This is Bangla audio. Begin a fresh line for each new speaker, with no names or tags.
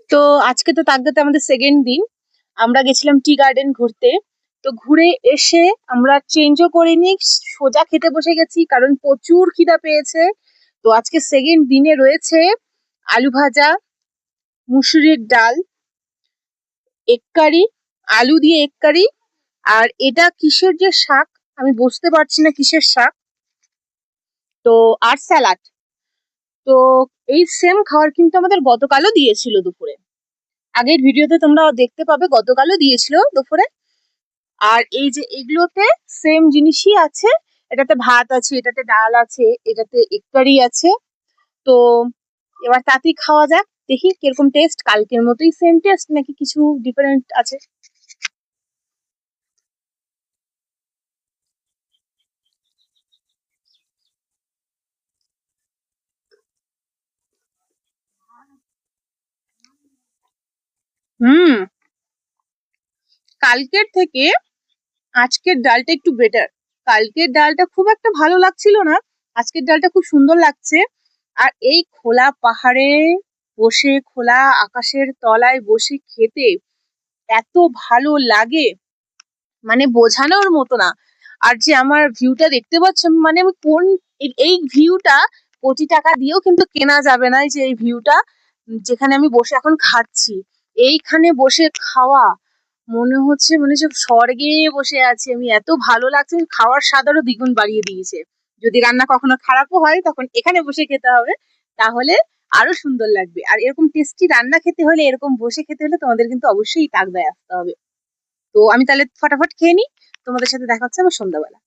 তো আজকে তো তাকদাতে আমাদের সেকেন্ড দিন। আমরা গেছিলাম টি গার্ডেন ঘুরতে। তো ঘুরে এসে আমরা চেঞ্জও করিনি, সোজা খেতে বসে গেছি কারণ প্রচুর খিদা পেয়েছে। তো আজকে সেকেন্ড দিনে রয়েছে আলু ভাজা, মুসুরির ডাল, এগ কারি, আলু দিয়ে এগ কারি। আর এটা কিসের যে শাক, আমি বুঝতে পারছি না কিসের শাক। তো আর স্যালাড। তো এই সেম খাবার কিন্তু আমাদের গতকালও দিয়েছিল দুপুরে। আগের ভিডিওতে তোমরা দেখতে পাবে গতকালও দিয়েছিল দুপুরে। আর এই যে এগুলোতে সেম জিনিসই আছে। এটাতে ভাত আছে, এটাতে ডাল আছে, এটাতে এগ কারি আছে। তো এবার তাতেই খাওয়া যাক, দেখি কিরকম টেস্ট। কালকের মতোই সেম টেস্ট নাকি কিছু ডিফারেন্ট আছে। হুম, কালকের থেকে আজকের ডালটা একটু বেটার। কালকের ডালটা খুব একটা ভালো লাগছিল না, আজকের ডালটা খুব সুন্দর লাগছে। আর এই খোলা পাহাড়ে বসে, খোলা আকাশের তলায় বসে খেতে এত ভালো লাগে, মানে বোঝানোর মতো না। আর যে আমার ভিউটা দেখতে পাচ্ছ, মানে আমি কোন এই ভিউটা কোটি টাকা দিয়েও কিন্তু কেনা যাবে না। এই যে এই ভিউটা যেখানে আমি বসে এখন খাচ্ছি, এইখানে বসে খাওয়া মনে হচ্ছে মানে সব স্বর্গে বসে আছি আমি, এত ভালো লাগছে। খাওয়ার স্বাদ আরো দ্বিগুণ বাড়িয়ে দিয়েছে। যদি রান্না কখনো খারাপও হয় তখন এখানে বসে খেতে হবে, তাহলে আরো সুন্দর লাগবে। আর এরকম টেস্টি রান্না খেতে হলে, এরকম বসে খেতে হলে তোমাদের কিন্তু অবশ্যই তাকদায় আসতে হবে। তো আমি তাহলে ফটাফট খেয়ে নিই, তোমাদের সাথে দেখা হচ্ছে আবার সন্ধ্যাবেলা।